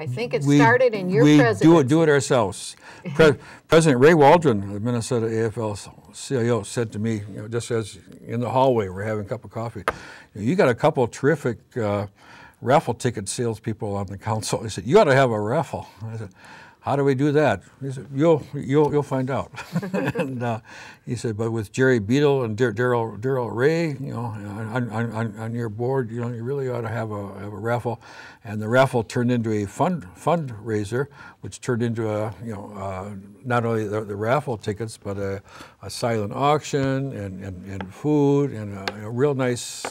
I think it started in your presidency. We do it ourselves. President Ray Waldron, the Minnesota afl-cio, said to me, just as in the hallway, we're having a cup of coffee, you got a couple of terrific raffle ticket salespeople on the council. He said, you ought to have a raffle. I said, how do we do that? He said, you'll find out. And he said, but with Jerry Beadle and Darrell Ray, on your board, you really ought to have a raffle. And the raffle turned into a fundraiser, which turned into not only the raffle tickets, but a silent auction and food and a real nice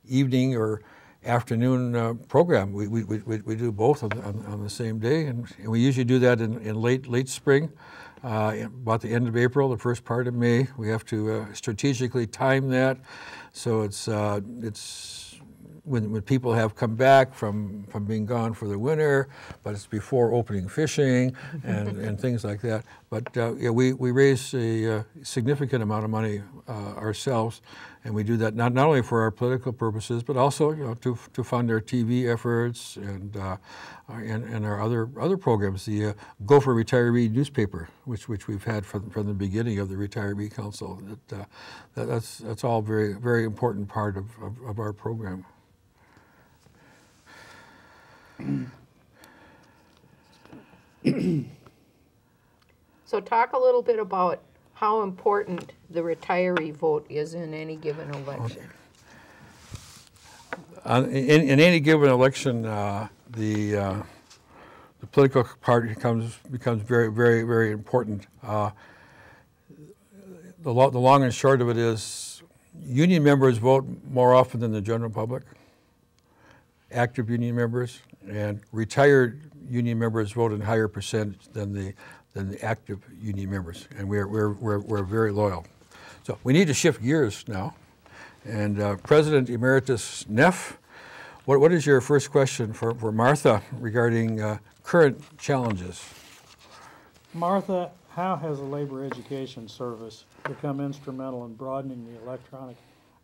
evening or afternoon program. We do both on the same day, and we usually do that in late spring, about the end of April, the first part of May. We have to strategically time that, so it's when people have come back from being gone for the winter, but it's before opening fishing and things like that. But we raise a significant amount of money ourselves, and we do that not only for our political purposes, but also to fund our TV efforts and our other programs. The Go for Retiree newspaper, which we've had from the beginning of the Retiree Council. That's all very, very important part of our program. So talk a little bit about how important the retiree vote is in any given election. In any given election, the political party becomes very, very, very important. The long and short of it is, union members vote more often than the general public. Active union members and retired union members vote in higher percentage than the active union members, and we're very loyal. So we need to shift gears now. And President Emeritus Neff, what is your first question for Martha regarding current challenges? Martha, how has the Labor Education Service become instrumental in broadening the electronic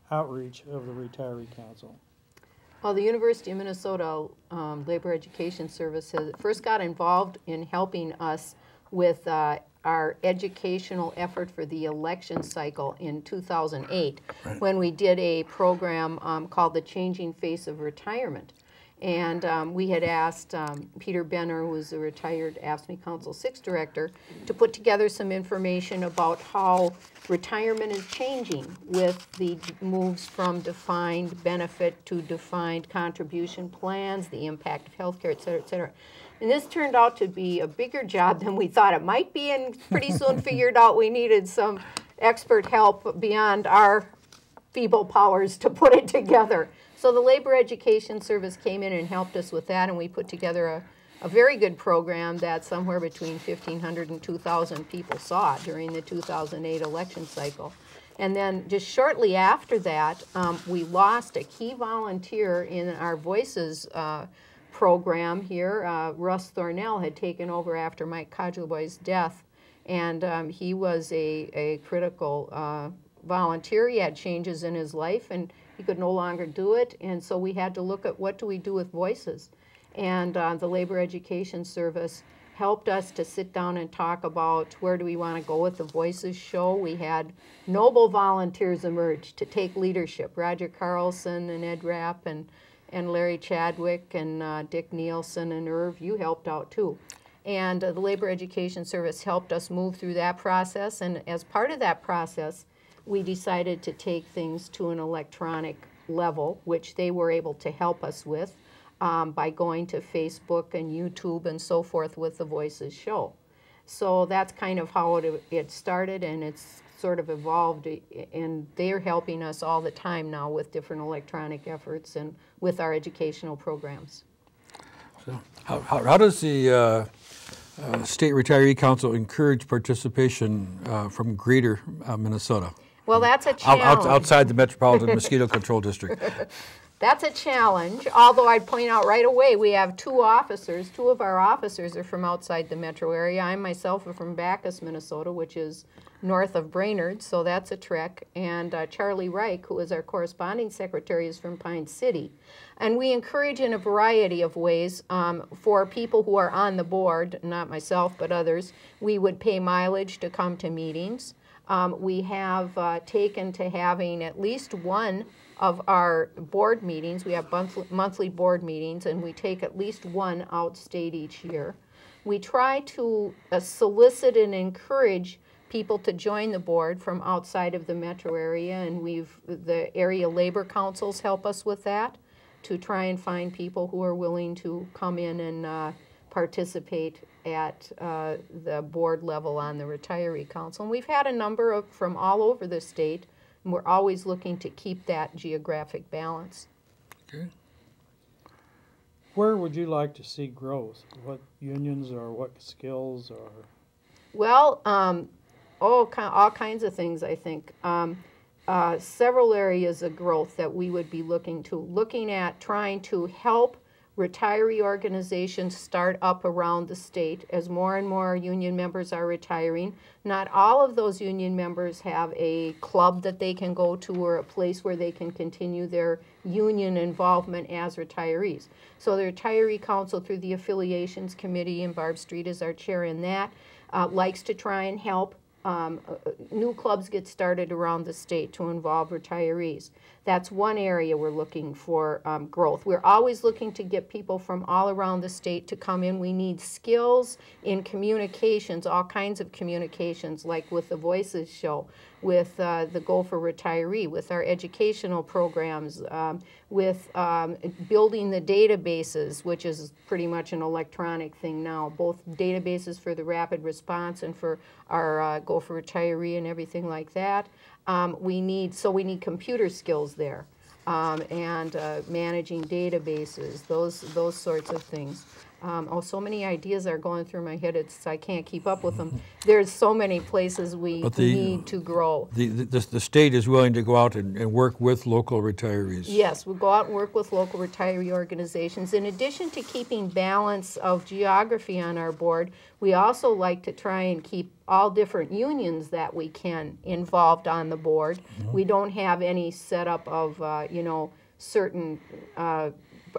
outreach of the Retiree Council? Well, the University of Minnesota Labor Education Service first got involved in helping us with our educational effort for the election cycle in 2008, right, when we did a program called The Changing Face of Retirement. And we had asked Peter Benner, who was the retired AFSCME Council 6 director, to put together some information about how retirement is changing with the moves from defined benefit to defined contribution plans, the impact of healthcare, et cetera, et cetera. And this turned out to be a bigger job than we thought it might be, and pretty soon figured out we needed some expert help beyond our feeble powers to put it together. So the Labor Education Service came in and helped us with that, and we put together a very good program that somewhere between 1,500 and 2,000 people saw during the 2008 election cycle. And then just shortly after that, we lost a key volunteer in our Voices program here. Russ Thornell had taken over after Mike Codulboy's death, and he was a critical volunteer. He had changes in his life, and he could no longer do it, and so we had to look at what do we do with Voices. And the Labor Education Service helped us to sit down and talk about where do we want to go with the Voices show. We had noble volunteers emerge to take leadership. Roger Carlson and Ed Rapp and Larry Chadwick and Dick Nielsen and Erv, you helped out too. And the Labor Education Service helped us move through that process, and as part of that process, we decided to take things to an electronic level, which they were able to help us with by going to Facebook and YouTube and so forth with the Voices show. So that's kind of how it started, and it's sort of evolved, and they're helping us all the time now with different electronic efforts and with our educational programs. So how does the State Retiree Council encourage participation from greater Minnesota? Well, that's a challenge. Outside the Metropolitan Mosquito Control District. That's a challenge, although I'd point out right away we have two officers. Two of our officers are from outside the metro area. I myself am from Bacchus, Minnesota, which is north of Brainerd, so that's a trek. And Charlie Reich, who is our corresponding secretary, is from Pine City. And we encourage in a variety of ways for people who are on the board, not myself, but others. We would pay mileage to come to meetings. We have taken to having at least one of our board meetings. We have monthly board meetings, and we take at least one outstate each year. We try to solicit and encourage people to join the board from outside of the metro area, and the area labor councils help us with that, to try and find people who are willing to come in and participate at the board level on the retiree council. And we've had a number from all over the state, and we're always looking to keep that geographic balance. Okay. Where would you like to see growth? What unions or what skills or? Well, all kinds of things, I think. Several areas of growth that we would be looking at trying to help retiree organizations start up around the state as more and more union members are retiring. Not all of those union members have a club that they can go to or a place where they can continue their union involvement as retirees. So the Retiree Council, through the Affiliations Committee, and Barb Street is our chair in that, likes to try and help new clubs get started around the state to involve retirees. That's one area we're looking for growth. We're always looking to get people from all around the state to come in. We need skills in communications, all kinds of communications, like with the Voices show, with the Go for Retiree, with our educational programs, with building the databases, which is pretty much an electronic thing now, both databases for the rapid response and for our Go for Retiree and everything like that. We need computer skills there, and managing databases, those sorts of things. So many ideas are going through my head, I can't keep up with them. There's so many places we need to grow. The state is willing to go out and work with local retirees. Yes, we'll go out and work with local retiree organizations. In addition to keeping balance of geography on our board, we also like to try and keep all different unions that we can involved on the board. Mm-hmm. We don't have any setup of, certain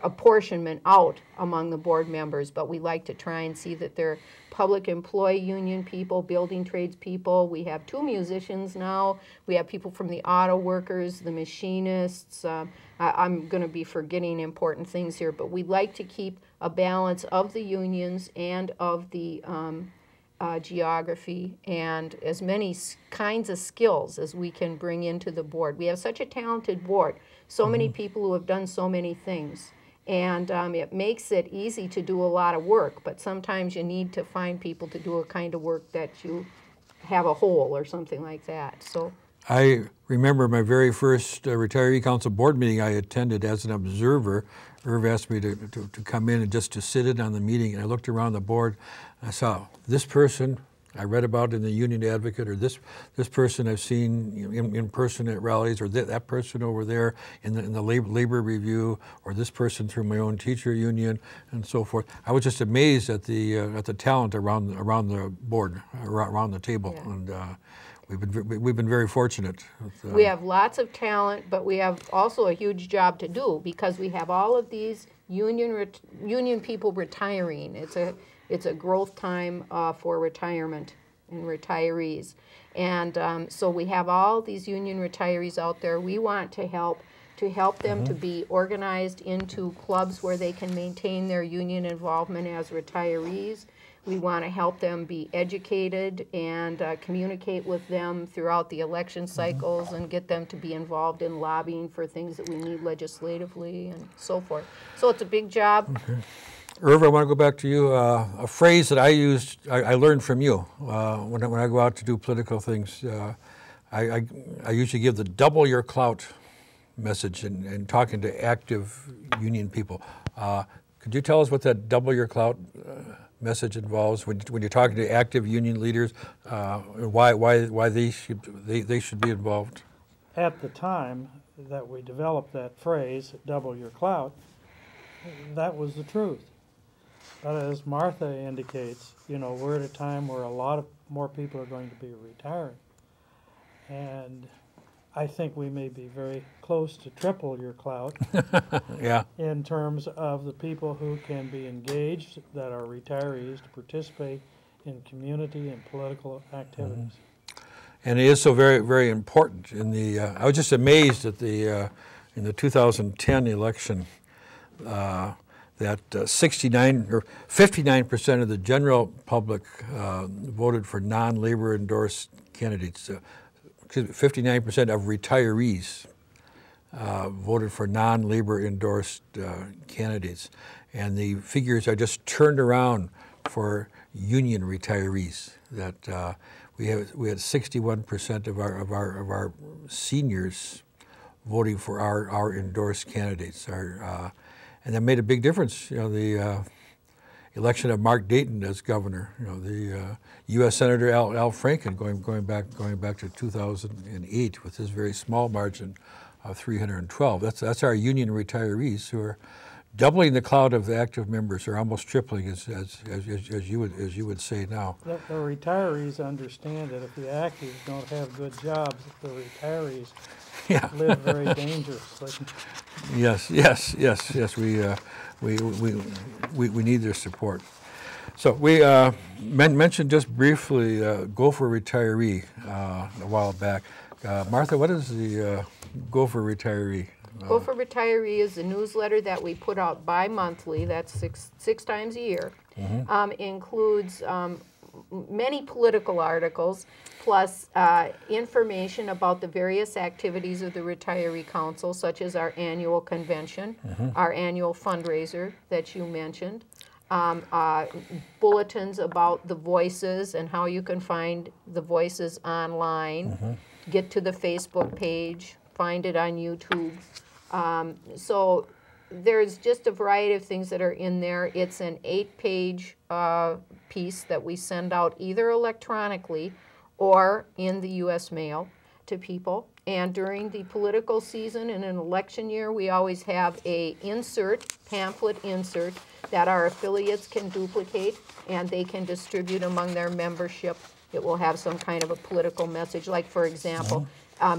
apportionment out among the board members, but we like to try and see that they're public employee union people, building trades people. We have 2 musicians now. We have people from the auto workers, the machinists. I'm going to be forgetting important things here, but we like to keep a balance of the unions and of the geography, and as many kinds of skills as we can bring into the board. We have such a talented board, so mm-hmm. many people who have done so many things. And it makes it easy to do a lot of work, but sometimes you need to find people to do a kind of work that you have a hole or something like that. So I remember my very first retiree council board meeting I attended as an observer. Erv asked me to come in and just to sit in on the meeting, and I looked around the board. And I saw this person I read about in the Union Advocate, or this person I've seen in person at rallies, or that person over there in the labor review, or this person through my own teacher union, and so forth. I was just amazed at the talent around the board, around the table, yeah. And we've been very fortunate. We have lots of talent, but we have also a huge job to do because we have all of these union people retiring. It's a growth time for retirement and retirees. And so we have all these union retirees out there. We want to help them mm-hmm. to be organized into clubs where they can maintain their union involvement as retirees. We want to help them be educated and communicate with them throughout the election cycles mm-hmm. and get them to be involved in lobbying for things that we need legislatively and so forth. So it's a big job. Okay. Erv, I want to go back to you. A phrase that I learned from you when I go out to do political things. I usually give the double your clout message and talking to active union people. Could you tell us what that double your clout message involves when you're talking to active union leaders? Why they should be involved? At the time that we developed that phrase, double your clout, that was the truth. But as Martha indicates, we're at a time where a lot of more people are going to be retiring. and I think we may be very close to triple your clout Yeah. in terms of the people who can be engaged that are retirees to participate in community and political activities. And it is so very, very important. In the, I was just amazed at the in the 2010 election that 69 or 59% of the general public voted for non-labor endorsed candidates. 59% of retirees voted for non-labor endorsed candidates, and the figures are just turned around for union retirees. That we had 61% of our seniors voting for our endorsed candidates. And that made a big difference. You know, the election of Mark Dayton as governor. You know, the U.S. Senator Al Franken going back to 2008 with his very small margin of 312. That's our union retirees who are doubling the clout of the active members, or almost tripling, as you would say now. The retirees understand that if the actives don't have good jobs, the retirees live very dangerously. Yes. We need their support. So we mentioned just briefly Go for Retiree a while back. Martha, what is the Go for Retiree? Go for Retiree is a newsletter that we put out bi-monthly. That's six times a year. Includes many political articles, plus information about the various activities of the Retiree Council, such as our annual convention, our annual fundraiser that you mentioned, bulletins about the voices and how you can find the voices online, get to the Facebook page, find it on YouTube. So there's just a variety of things that are in there. It's an 8-page piece that we send out either electronically or in the U.S. mail to people. And during the political season in an election year, we always have a pamphlet insert that our affiliates can duplicate and they can distribute among their membership. It will have some kind of a political message, like, for example,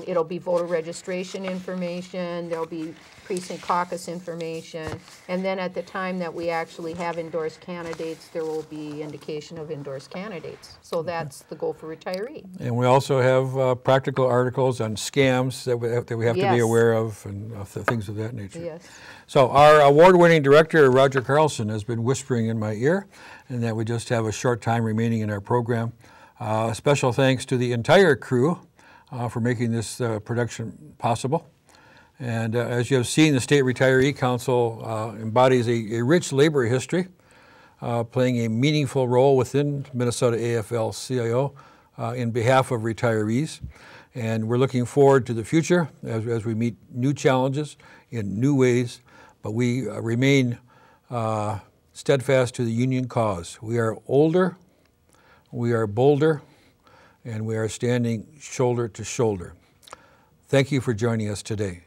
it'll be voter registration information, there'll be precinct caucus information, and then at the time that we actually have endorsed candidates, there will be indication of endorsed candidates. So that's the Go for Retiree. And we also have practical articles on scams that we have to be aware of, and things of that nature. Yes. So our award-winning director, Roger Carlson, has been whispering in my ear, and that we just have a short time remaining in our program. Special thanks to the entire crew for making this production possible. And as you have seen, the State Retiree Council embodies a rich labor history, playing a meaningful role within Minnesota afl-cio in behalf of retirees. And we're looking forward to the future as we meet new challenges in new ways, but we remain steadfast to the union cause. We are older, we are bolder, and we are standing shoulder to shoulder. Thank you for joining us today.